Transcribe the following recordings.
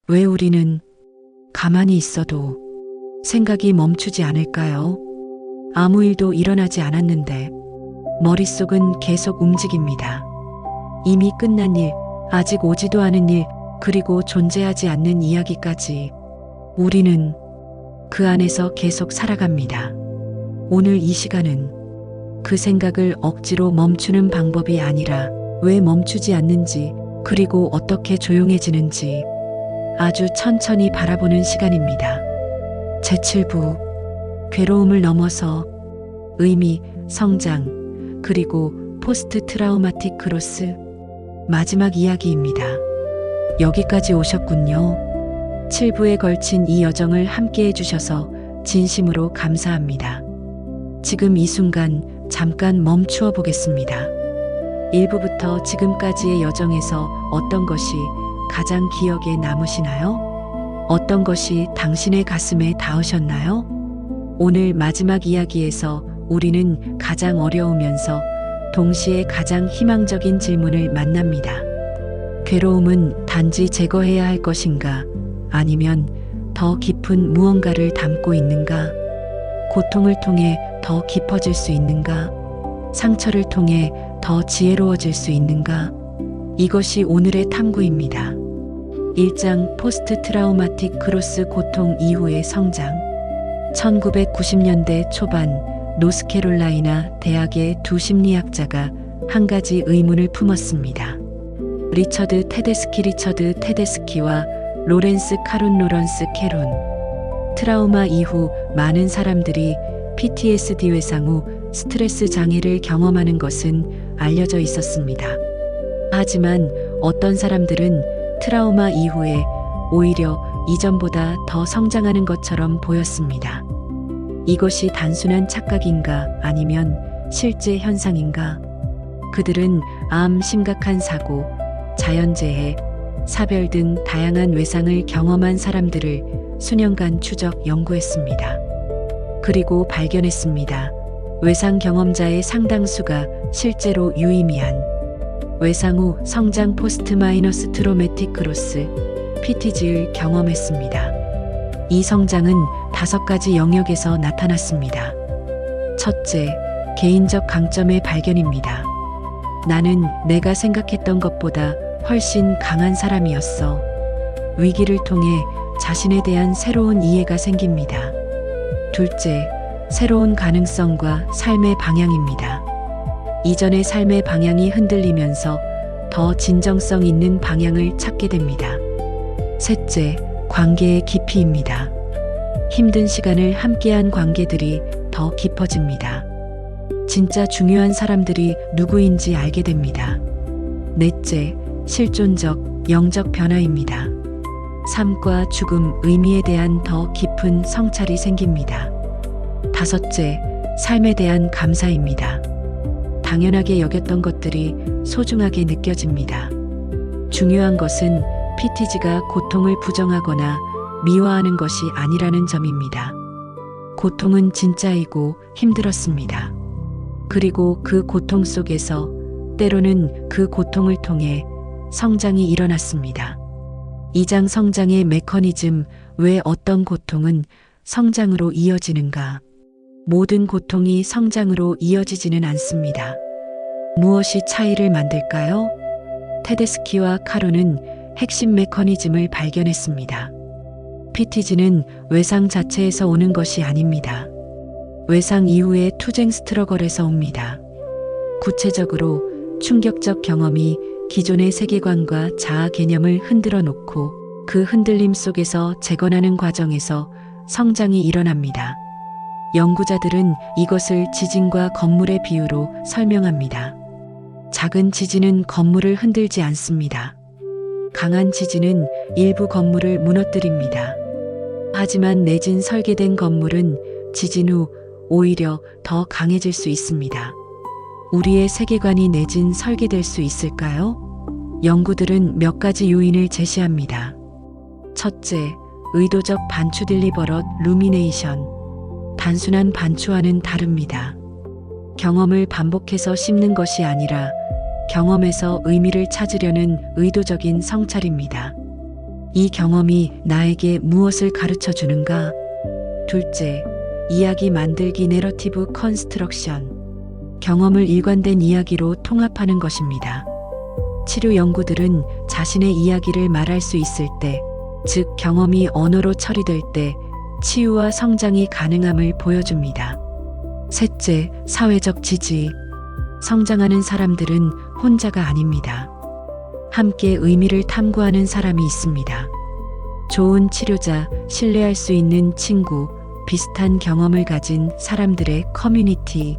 왜 우리는 가만히 있어도 생각이 멈추지 않을까요? 아무 일도 일어나지 않았는데 머릿속은 계속 움직입니다. 이미 끝난 일, 아직 오지도 않은 일, 그리고 존재하지 않는 이야기까지 우리는 그 안에서 계속 살아갑니다. 오늘 이 시간은 그 생각을 억지로 멈추는 방법이 아니라 왜 멈추지 않는지, 그리고 어떻게 조용해지는지 아주 천천히 바라보는 시간입니다. 제7부 괴로움을 넘어서 의미, 성장, 그리고 포스트 트라우마틱 크로스 마지막 이야기입니다. 여기까지 오셨군요. 7부에 걸친 이 여정을 함께 해주셔서 진심으로 감사합니다. 지금 이 순간 잠깐 멈추어 보겠습니다. 1부부터 지금까지의 여정에서 어떤 것이 가장 기억에 남으시나요? 어떤 것이 당신의 가슴에 닿으셨나요? 오늘 마지막 이야기에서 우리는 가장 어려우면서 동시에 가장 희망적인 질문을 만납니다. 괴로움은 단지 제거해야 할 것인가? 아니면 더 깊은 무언가를 담고 있는가? 고통을 통해 더 깊어질 수 있는가? 상처를 통해 더 지혜로워질 수 있는가? 이것이 오늘의 탐구입니다. 1장 포스트 트라우마틱 크로스 고통 이후의 성장. 1990년대 초반 노스캐롤라이나 대학의 두 심리학자가 한 가지 의문을 품었습니다. 리처드 테데스키와 로렌스 캐론. 트라우마 이후 많은 사람들이 PTSD 외상 후 스트레스 장애를 경험하는 것은 알려져 있었습니다. 하지만 어떤 사람들은 트라우마 이후에 오히려 이전보다 더 성장하는 것처럼 보였습니다. 이것이 단순한 착각인가, 아니면 실제 현상인가? 그들은 암, 심각한 사고, 자연재해, 사별 등 다양한 외상을 경험한 사람들을 수년간 추적 연구했습니다. 그리고 발견했습니다. 외상 경험자의 상당수가 실제로 유의미한 외상 후 성장 포스트 마이너스 트로매틱 크로스 PTG를 경험했습니다. 이 성장은 5가지 영역에서 나타났습니다. 첫째, 개인적 강점의 발견입니다. 나는 내가 생각했던 것보다 훨씬 강한 사람이었어. 위기를 통해 자신에 대한 새로운 이해가 생깁니다. 둘째, 새로운 가능성과 삶의 방향입니다. 이전의 삶의 방향이 흔들리면서 더 진정성 있는 방향을 찾게 됩니다. 셋째, 관계의 깊이입니다. 힘든 시간을 함께한 관계들이 더 깊어집니다. 진짜 중요한 사람들이 누구인지 알게 됩니다. 넷째, 실존적, 영적 변화입니다. 삶과 죽음, 의미에 대한 더 깊은 성찰이 생깁니다. 다섯째, 삶에 대한 감사입니다. 당연하게 여겼던 것들이 소중하게 느껴집니다. 중요한 것은 PTG가 고통을 부정하거나 미화하는 것이 아니라는 점입니다. 고통은 진짜이고 힘들었습니다. 그리고 그 고통 속에서 때로는 그 고통을 통해 성장이 일어났습니다. 2장 성장의 메커니즘. 왜 어떤 고통은 성장으로 이어지는가? 모든 고통이 성장으로 이어지지는 않습니다. 무엇이 차이를 만들까요? 테데스키와 카론은 핵심 메커니즘을 발견했습니다. PTG는 외상 자체에서 오는 것이 아닙니다. 외상 이후의 투쟁 스트러걸에서 옵니다. 구체적으로 충격적 경험이 기존의 세계관과 자아 개념을 흔들어 놓고 그 흔들림 속에서 재건하는 과정에서 성장이 일어납니다. 연구자들은 이것을 지진과 건물의 비유로 설명합니다. 작은 지진은 건물을 흔들지 않습니다. 강한 지진은 일부 건물을 무너뜨립니다. 하지만 내진 설계된 건물은 지진 후 오히려 더 강해질 수 있습니다. 우리의 세계관이 내진 설계될 수 있을까요? 연구들은 몇 가지 요인을 제시합니다. 첫째, 의도적 반추 딜리버럿 루미네이션. 단순한 반추와는 다릅니다. 경험을 반복해서 씹는 것이 아니라 경험에서 의미를 찾으려는 의도적인 성찰입니다. 이 경험이 나에게 무엇을 가르쳐 주는가? 둘째, 이야기 만들기 내러티브 컨스트럭션. 경험을 일관된 이야기로 통합하는 것입니다. 치료 연구들은 자신의 이야기를 말할 수 있을 때, 즉 경험이 언어로 처리될 때 치유와 성장이 가능함을 보여줍니다. 셋째, 사회적 지지. 성장하는 사람들은 혼자가 아닙니다. 함께 의미를 탐구하는 사람이 있습니다. 좋은 치료자, 신뢰할 수 있는 친구, 비슷한 경험을 가진 사람들의 커뮤니티.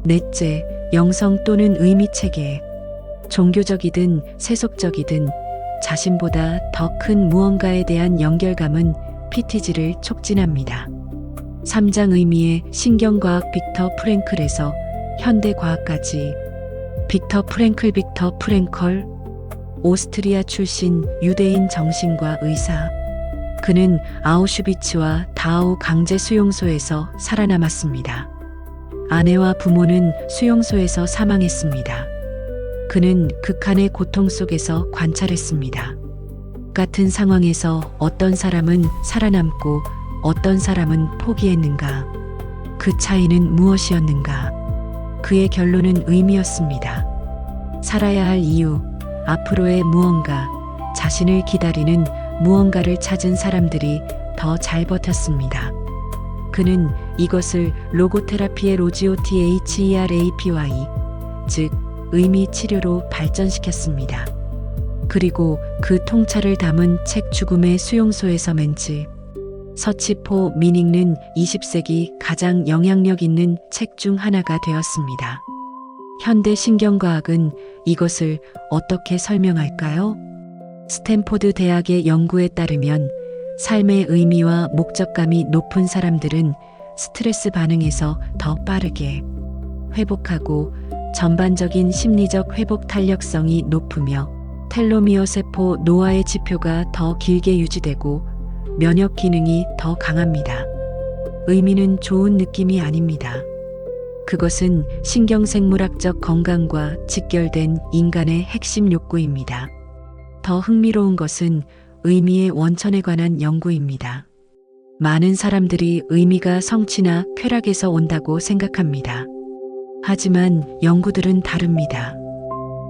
넷째, 영성 또는 의미 체계. 종교적이든 세속적이든 자신보다 더 큰 무언가에 대한 연결감은 PTG를 촉진합니다. 3장 의미의 신경과학 빅터 프랭클에서 현대과학까지. 빅터 프랭클, 오스트리아 출신 유대인 정신과 의사. 그는 아우슈비츠와 다우 강제 수용소에서 살아남았습니다. 아내와 부모는 수용소에서 사망했습니다. 그는 극한의 고통 속에서 관찰했습니다. 같은 상황에서 어떤 사람은 살아남고 어떤 사람은 포기했는가? 그 차이는 무엇이었는가? 그의 결론은 의미였습니다. 살아야 할 이유, 앞으로의 무언가, 자신을 기다리는 무언가를 찾은 사람들이 더 잘 버텼습니다. 그는 이것을 로고테라피의 THERAPY, 즉 의미 치료로 발전시켰습니다. 그리고 그 통찰을 담은 책 죽음의 수용소에서 맨즈 서치 포 미닝는 20세기 가장 영향력 있는 책 중 하나가 되었습니다. 현대 신경과학은 이것을 어떻게 설명할까요? 스탠포드 대학의 연구에 따르면 삶의 의미와 목적감이 높은 사람들은 스트레스 반응에서 더 빠르게 회복하고 전반적인 심리적 회복 탄력성이 높으며 텔로미어 세포 노화의 지표가 더 길게 유지되고 면역 기능이 더 강합니다. 의미는 좋은 느낌이 아닙니다. 그것은 신경생물학적 건강과 직결된 인간의 핵심 욕구입니다. 더 흥미로운 것은 의미의 원천에 관한 연구입니다. 많은 사람들이 의미가 성취나 쾌락에서 온다고 생각합니다. 하지만 연구들은 다릅니다.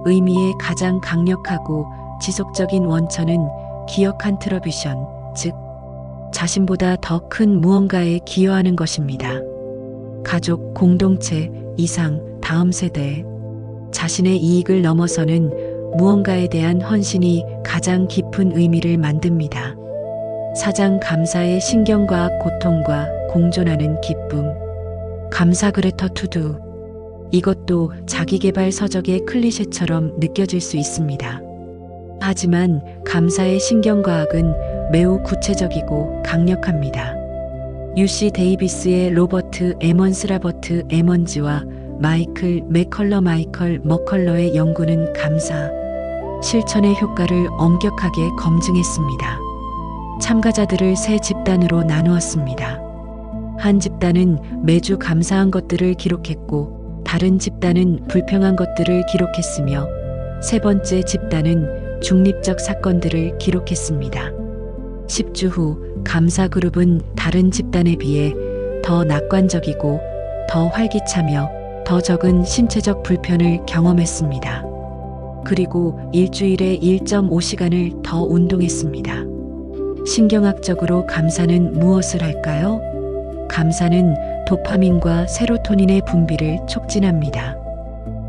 의미의 가장 강력하고 지속적인 원천은 기억 컨트리뷰션, 즉 자신보다 더 큰 무언가에 기여하는 것입니다. 가족, 공동체, 이상, 다음 세대. 자신의 이익을 넘어서는 무언가에 대한 헌신이 가장 깊은 의미를 만듭니다. 4장 감사의 신경과학 고통과 공존하는 기쁨. 감사 그레터 투두. 이것도 자기계발 서적의 클리셰처럼 느껴질 수 있습니다. 하지만 감사의 신경과학은 매우 구체적이고 강력합니다. UC 데이비스의 로버트 에먼즈와 마이클 머컬러의 연구는 감사, 실천의 효과를 엄격하게 검증했습니다. 참가자들을 세 집단으로 나누었습니다. 한 집단은 매주 감사한 것들을 기록했고 다른 집단은 불평한 것들을 기록했으며 세 번째 집단은 중립적 사건들을 기록했습니다. 10주 후 감사 그룹은 다른 집단에 비해 더 낙관적이고 더 활기차며 더 적은 신체적 불편을 경험했습니다. 그리고 일주일에 1.5시간을 더 운동했습니다. 신경학적으로 감사는 무엇을 할까요? 감사는 도파민과 세로토닌의 분비를 촉진합니다.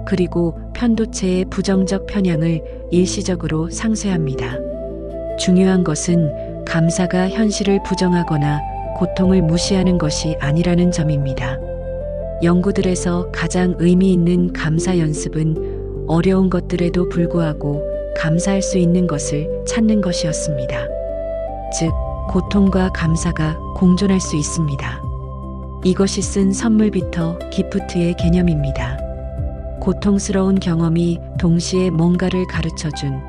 그리고 편도체의 부정적 편향을 일시적으로 상쇄합니다. 중요한 것은 감사가 현실을 부정하거나 고통을 무시하는 것이 아니라는 점입니다. 연구들에서 가장 의미 있는 감사 연습은 어려운 것들에도 불구하고 감사할 수 있는 것을 찾는 것이었습니다. 즉, 고통과 감사가 공존할 수 있습니다. 이것이 쓴 선물 비터 기프트의 개념입니다. 고통스러운 경험이 동시에 뭔가를 가르쳐준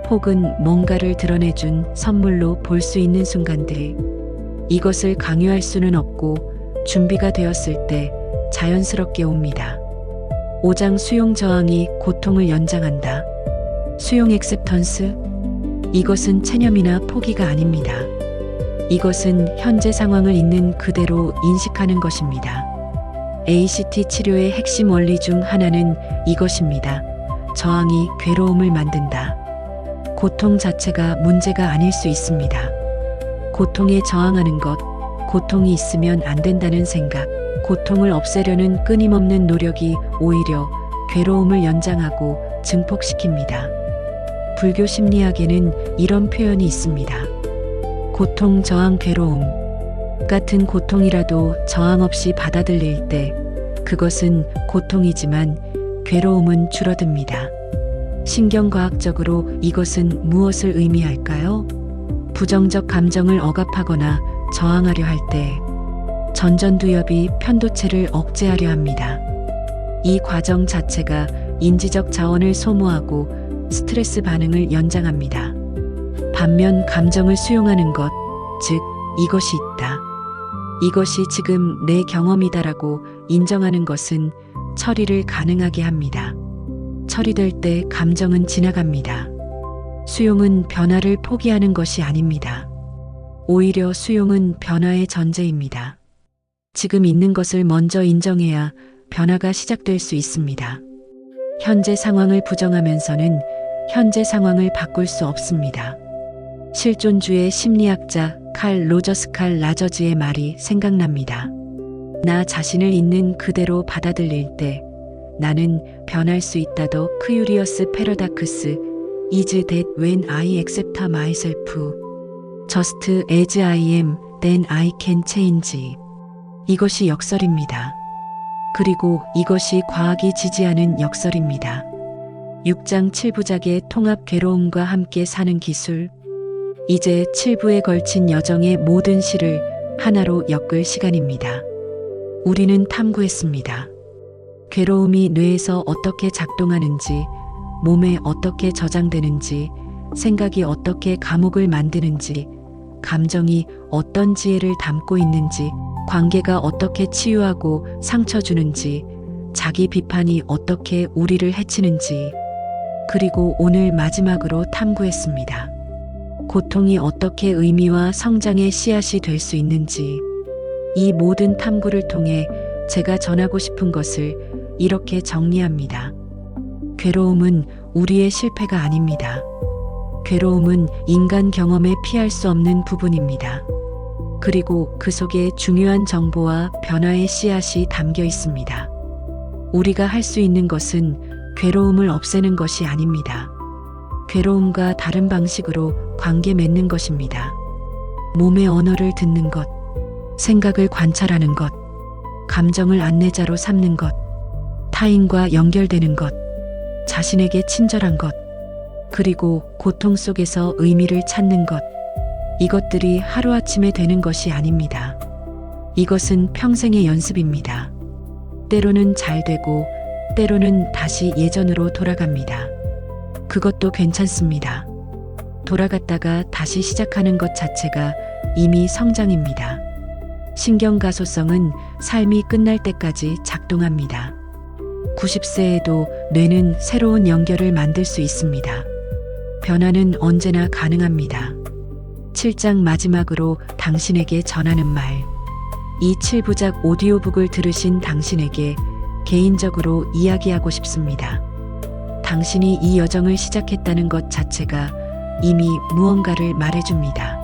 혹은 뭔가를 드러내준 선물로 볼 수 있는 순간들. 이것을 강요할 수는 없고 준비가 되었을 때 자연스럽게 옵니다. 5장 수용 저항이 고통을 연장한다. 수용 액셉턴스. 이것은 체념이나 포기가 아닙니다. 이것은 현재 상황을 있는 그대로 인식하는 것입니다. ACT 치료의 핵심 원리 중 하나는 이것입니다. 저항이 괴로움을 만든다. 고통 자체가 문제가 아닐 수 있습니다. 고통에 저항하는 것, 고통이 있으면 안 된다는 생각, 고통을 없애려는 끊임없는 노력이 오히려 괴로움을 연장하고 증폭시킵니다. 불교 심리학에는 이런 표현이 있습니다. 고통, 저항, 괴로움. 같은 고통이라도 저항 없이 받아들일 때 그것은 고통이지만 괴로움은 줄어듭니다. 신경과학적으로 이것은 무엇을 의미할까요? 부정적 감정을 억압하거나 저항하려 할 때 전전두엽이 편도체를 억제하려 합니다. 이 과정 자체가 인지적 자원을 소모하고 스트레스 반응을 연장합니다. 반면 감정을 수용하는 것, 즉 이것이 있다. 이것이 지금 내 경험이다라고 인정하는 것은 처리를 가능하게 합니다. 처리될 때 감정은 지나갑니다. 수용은 변화를 포기하는 것이 아닙니다. 오히려 수용은 변화의 전제입니다. 지금 있는 것을 먼저 인정해야 변화가 시작될 수 있습니다. 현재 상황을 부정하면서는 현재 상황을 바꿀 수 없습니다. 실존주의 심리학자 칼 로저스 칼 라저즈의 말이 생각납니다. 나 자신을 있는 그대로 받아들일 때 나는 변할 수 있다. 더 큐리어스 패러닥스 is that when I accept myself just as I am then I can change. 이것이 역설입니다. 그리고 이것이 과학이 지지하는 역설입니다. 6장 7부작의 통합 괴로움과 함께 사는 기술. 이제 7부에 걸친 여정의 모든 시를 하나로 엮을 시간입니다. 우리는 탐구했습니다. 괴로움이 뇌에서 어떻게 작동하는지, 몸에 어떻게 저장되는지, 생각이 어떻게 감옥을 만드는지, 감정이 어떤 지혜를 담고 있는지, 관계가 어떻게 치유하고 상처 주는지, 자기 비판이 어떻게 우리를 해치는지, 그리고 오늘 마지막으로 탐구했습니다. 고통이 어떻게 의미와 성장의 씨앗이 될 수 있는지. 이 모든 탐구를 통해 제가 전하고 싶은 것을 이렇게 정리합니다. 괴로움은 우리의 실패가 아닙니다. 괴로움은 인간 경험에 피할 수 없는 부분입니다. 그리고 그 속에 중요한 정보와 변화의 씨앗이 담겨 있습니다. 우리가 할 수 있는 것은 괴로움을 없애는 것이 아닙니다. 괴로움과 다른 방식으로 관계 맺는 것입니다. 몸의 언어를 듣는 것, 생각을 관찰하는 것, 감정을 안내자로 삼는 것, 타인과 연결되는 것, 자신에게 친절한 것, 그리고 고통 속에서 의미를 찾는 것. 이것들이 하루아침에 되는 것이 아닙니다. 이것은 평생의 연습입니다. 때로는 잘 되고, 때로는 다시 예전으로 돌아갑니다. 그것도 괜찮습니다. 돌아갔다가 다시 시작하는 것 자체가 이미 성장입니다. 신경가소성은 삶이 끝날 때까지 작동합니다. 90세에도 뇌는 새로운 연결을 만들 수 있습니다. 변화는 언제나 가능합니다. 7장 마지막으로 당신에게 전하는 말. 이 7부작 오디오북을 들으신 당신에게 개인적으로 이야기하고 싶습니다. 당신이 이 여정을 시작했다는 것 자체가 이미 무언가를 말해줍니다.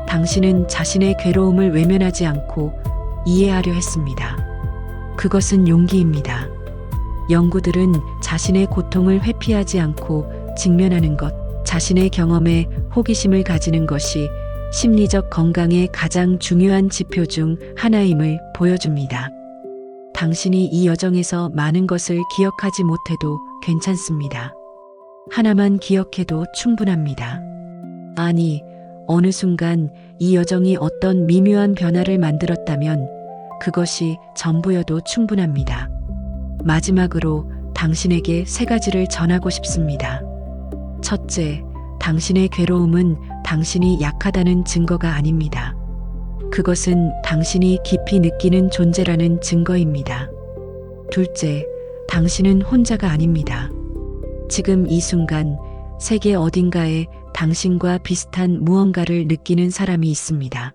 당신은 자신의 괴로움을 외면하지 않고 이해하려 했습니다. 그것은 용기입니다. 연구들은 자신의 고통을 회피하지 않고 직면하는 것, 자신의 경험에 호기심을 가지는 것이 심리적 건강의 가장 중요한 지표 중 하나임을 보여줍니다. 당신이 이 여정에서 많은 것을 기억하지 못해도 괜찮습니다. 하나만 기억해도 충분합니다. 아니, 어느 순간 이 여정이 어떤 미묘한 변화를 만들었다면 그것이 전부여도 충분합니다. 마지막으로 당신에게 3가지를 전하고 싶습니다. 첫째, 당신의 괴로움은 당신이 약하다는 증거가 아닙니다. 그것은 당신이 깊이 느끼는 존재라는 증거입니다. 둘째, 당신은 혼자가 아닙니다. 지금 이 순간 세계 어딘가에 당신과 비슷한 무언가를 느끼는 사람이 있습니다.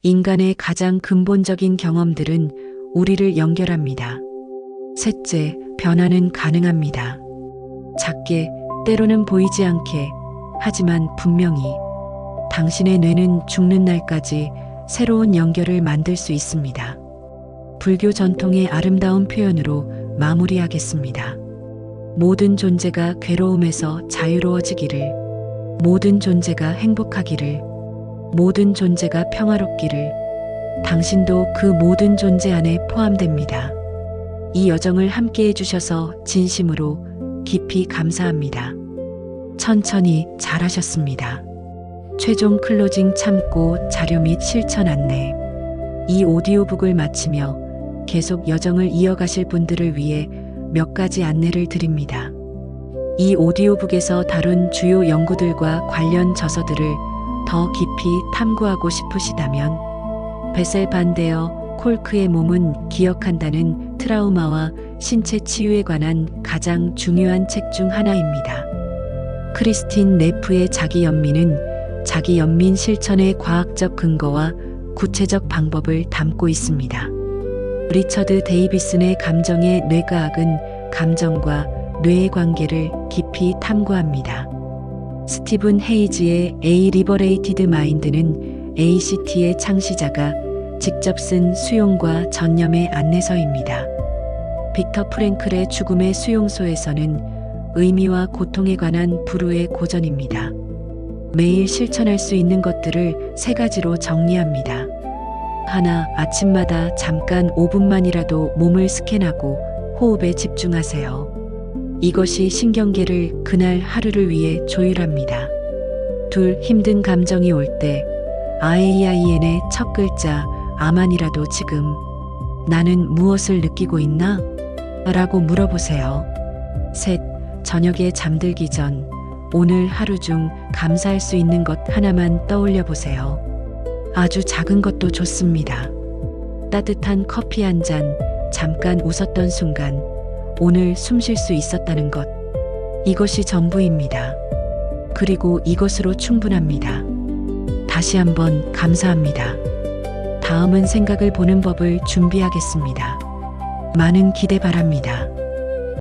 인간의 가장 근본적인 경험들은 우리를 연결합니다. 셋째, 변화는 가능합니다. 작게, 때로는 보이지 않게, 하지만 분명히 당신의 뇌는 죽는 날까지 새로운 연결을 만들 수 있습니다. 불교 전통의 아름다운 표현으로 마무리하겠습니다. 모든 존재가 괴로움에서 자유로워지기를, 모든 존재가 행복하기를, 모든 존재가 평화롭기를, 당신도 그 모든 존재 안에 포함됩니다. 이 여정을 함께 해주셔서 진심으로 깊이 감사합니다. 천천히 잘하셨습니다. 최종 클로징 참고 자료 및 실천 안내. 이 오디오북을 마치며 계속 여정을 이어가실 분들을 위해 몇 가지 안내를 드립니다. 이 오디오북에서 다룬 주요 연구들과 관련 저서들을 더 깊이 탐구하고 싶으시다면 베셀 반데어 콜크의 몸은 기억한다는 트라우마와 신체 치유에 관한 가장 중요한 책 중 하나입니다. 크리스틴 네프의 자기 연민은 자기 연민 실천의 과학적 근거와 구체적 방법을 담고 있습니다. 리처드 데이비슨의 감정의 뇌과학은 감정과 뇌의 관계를 깊이 탐구합니다. 스티븐 헤이즈의 A Liberated Mind는 ACT의 창시자가 직접 쓴 수용과 전념의 안내서입니다. 빅터 프랭클의 죽음의 수용소에서는 의미와 고통에 관한 불후의 고전입니다. 매일 실천할 수 있는 것들을 3가지로 정리합니다. 하나, 아침마다 잠깐 5분만이라도 몸을 스캔하고 호흡에 집중하세요. 이것이 신경계를 그날 하루를 위해 조율합니다. 둘, 힘든 감정이 올 때 AIN의 첫 글자 아만이라도 지금 나는 무엇을 느끼고 있나? 라고 물어보세요. 셋, 저녁에 잠들기 전 오늘 하루 중 감사할 수 있는 것 하나만 떠올려 보세요. 아주 작은 것도 좋습니다. 따뜻한 커피 한 잔, 잠깐 웃었던 순간, 오늘 숨 쉴 수 있었다는 것. 이것이 전부입니다. 그리고 이것으로 충분합니다. 다시 한번 감사합니다. 다음은 생각을 보는 법을 준비하겠습니다. 많은 기대 바랍니다.